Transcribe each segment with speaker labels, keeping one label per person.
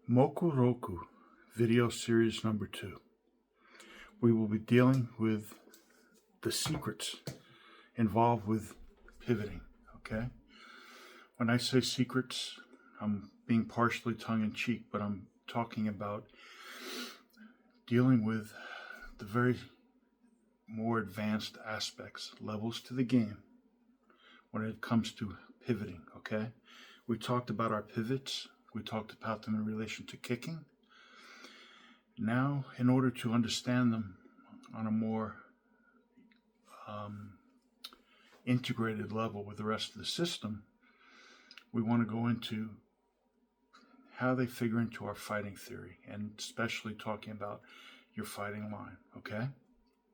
Speaker 1: Mokuroku video series number 2. We will be dealing with the secrets involved with pivoting, okay? When I say secrets, I'm being partially tongue-in-cheek, but I'm talking about dealing with the very more advanced aspects, levels to the game when it comes to pivoting, okay? We talked about our pivots. We talked about them in relation to kicking. Now, in order to understand them on a more integrated level with the rest of the system, we want to go into how they figure into our fighting theory, and especially talking about your fighting line, okay?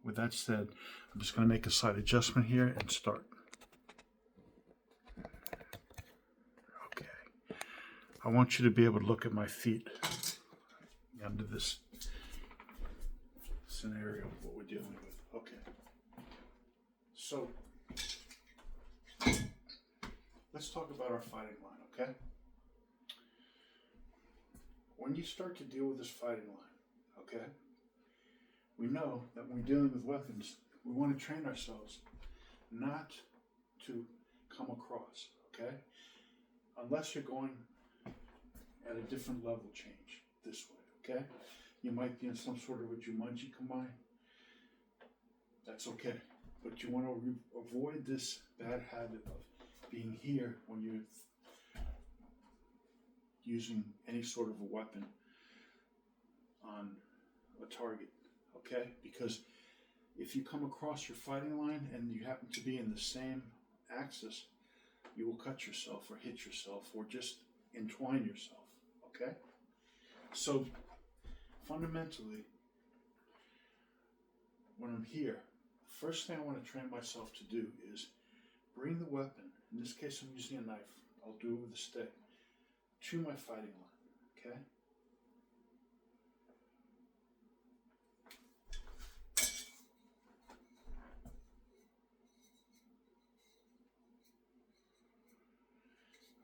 Speaker 1: With that said, I'm just going to make a slight adjustment here and start. Okay. I want you to be able to look at my feet under this scenario of what we're dealing with. Okay. So, let's talk about our fighting line, okay? When you start to deal with this fighting line, okay, we know that when we're dealing with weapons, we want to train ourselves not to come across, okay? Unless you're going at a different level change this way, okay? You might be in some sort of a Jumanji combine. That's okay. But you want to avoid this bad habit of being here when you're using any sort of a weapon on a target, okay? Because if you come across your fighting line and you happen to be in the same axis, you will cut yourself or hit yourself or just entwine yourself, okay? So fundamentally, when I'm here, the first thing I want to train myself to do is bring the weapon, in this case I'm using a knife, I'll do it with a stick, to my fighting line, okay?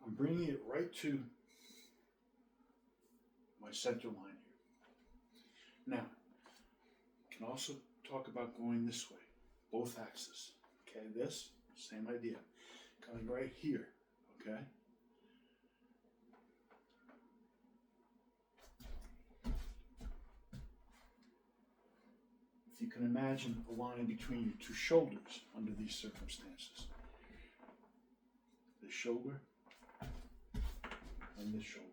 Speaker 1: I'm bringing it right to my center line here. Now, I can also talk about going this way, both axes, okay? This, same idea, coming right here, okay? If you can imagine a line between your two shoulders under these circumstances. This shoulder and this shoulder.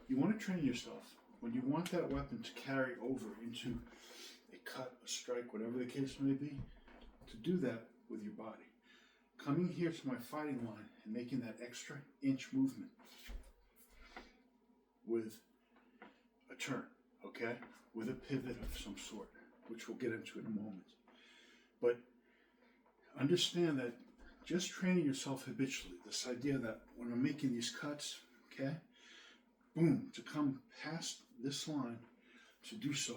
Speaker 1: You want to train yourself when you want that weapon to carry over into a cut, a strike, whatever the case may be, to do that with your body. Coming here to my fighting line and making that extra inch movement with a turn, okay? With a pivot of some sort, which we'll get into in a moment. But understand that just training yourself habitually, this idea that when I'm making these cuts, okay, boom, to come past this line, to do so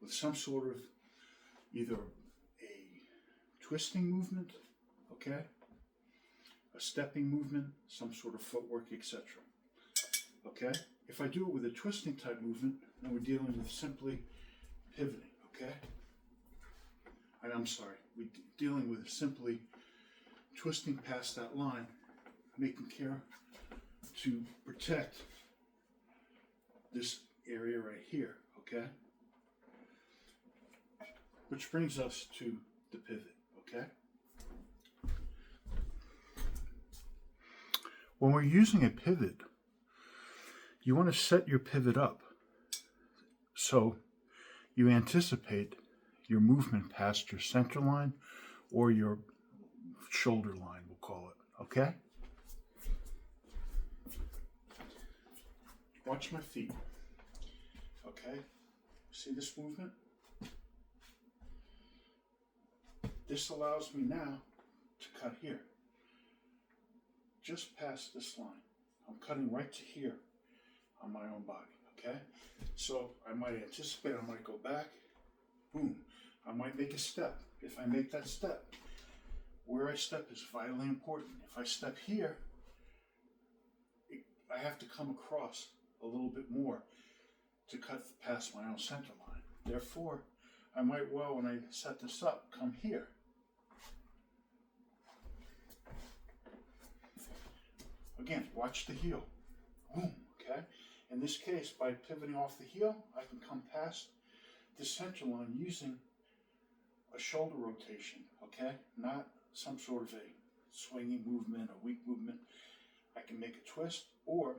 Speaker 1: with some sort of either a twisting movement, okay, a stepping movement, some sort of footwork, etc. Okay? If I do it with a twisting type movement, then we're dealing with simply pivoting, okay? I'm sorry, we're dealing with simply twisting past that line, making care to protect this area right here, okay? Which brings us to the pivot, okay? When we're using a pivot, you want to set your pivot up so you anticipate your movement past your center line or your shoulder line, we'll call it, okay? Watch my feet, okay? See this movement? This allows me now to cut here, just past this line. I'm cutting right to here on my own body, okay? So I might anticipate, I might go back, boom. I might make a step. If I make that step, where I step is vitally important. If I step here, I have to come across a little bit more to cut past my own center line. Therefore, I might well, when I set this up, come here. Again, watch the heel. Boom, okay? In this case, by pivoting off the heel, I can come past the center line using a shoulder rotation, okay? Not some sort of a swinging movement, a weak movement. I can make a twist or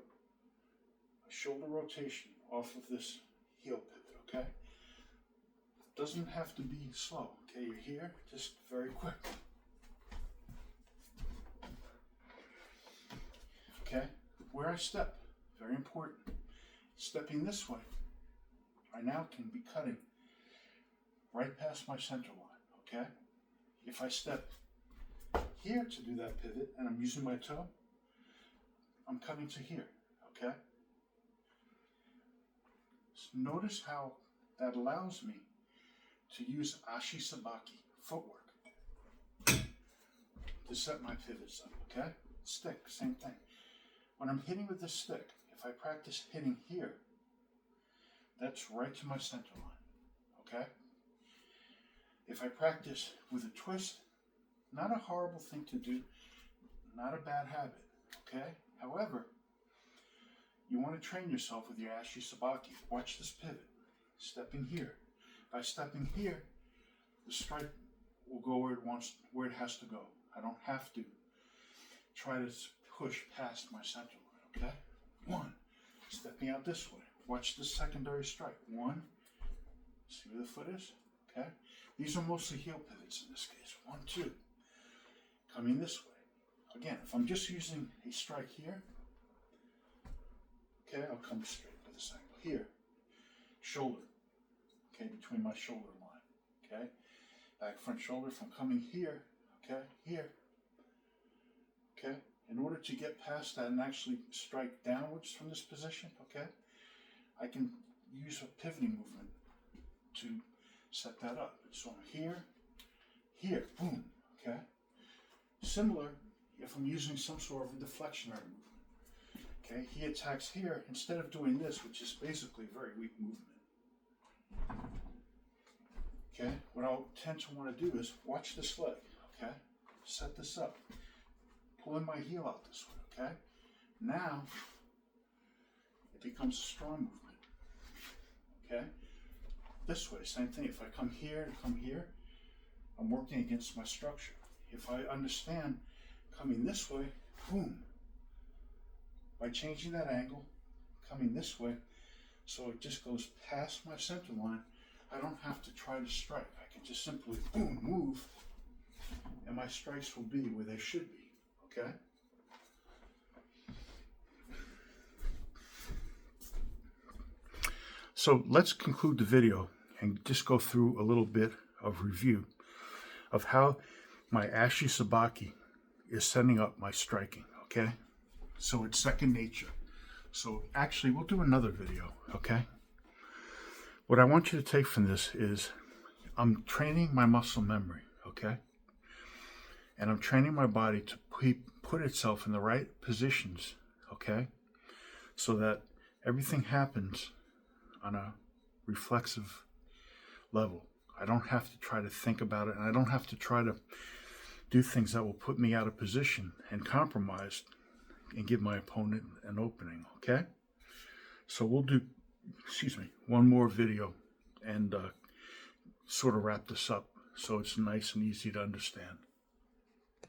Speaker 1: a shoulder rotation off of this heel pivot, okay? Doesn't have to be slow, okay? You're here, just very quick. Okay, where I step, very important. Stepping this way, I now can be cutting right past my center line, okay? If I step here to do that pivot and I'm using my toe, I'm cutting to here, okay? So notice how that allows me to use ashi sabaki footwork to set my pivots up, okay? Stick, same thing. When I'm hitting with this stick, if I practice hitting here, that's right to my center line, okay? If I practice with a twist, not a horrible thing to do, not a bad habit, okay? However, you want to train yourself with your ashi sabaki. Watch this pivot, stepping here. By stepping here, the strike will go where it has to go. I don't have to try to push past my center line, okay? One, stepping out this way. Watch the secondary strike. One, see where the foot is? Okay? These are mostly heel pivots in this case. 1, 2. Coming this way. Again, if I'm just using a strike here, okay, I'll come straight with this angle. Here, shoulder, okay, between my shoulder line, okay? Back front shoulder, if I'm coming here, okay, here, okay? In order to get past that and actually strike downwards from this position, okay, I can use a pivoting movement to set that up. So I'm here, here, boom, okay? Similar if I'm using some sort of a deflectionary movement. Okay, he attacks here instead of doing this, which is basically a very weak movement. Okay, what I'll tend to want to do is watch this leg, okay? Set this up. Pulling my heel out this way, okay? Now, it becomes a strong movement, okay? This way, same thing. If I come here and come here, I'm working against my structure. If I understand coming this way, boom, by changing that angle, coming this way, so it just goes past my center line, I don't have to try to strike. I can just simply, boom, move, and my strikes will be where they should be. Okay? So let's conclude the video and just go through a little bit of review of how my ashi sabaki is setting up my striking, okay? So it's second nature. So actually, we'll do another video, okay? What I want you to take from this is I'm training my muscle memory, okay? And I'm training my body to put itself in the right positions, okay? So that everything happens on a reflexive level. I don't have to try to think about it, and I don't have to try to do things that will put me out of position and compromise and give my opponent an opening, okay? So we'll do, one more video and sort of wrap this up so it's nice and easy to understand.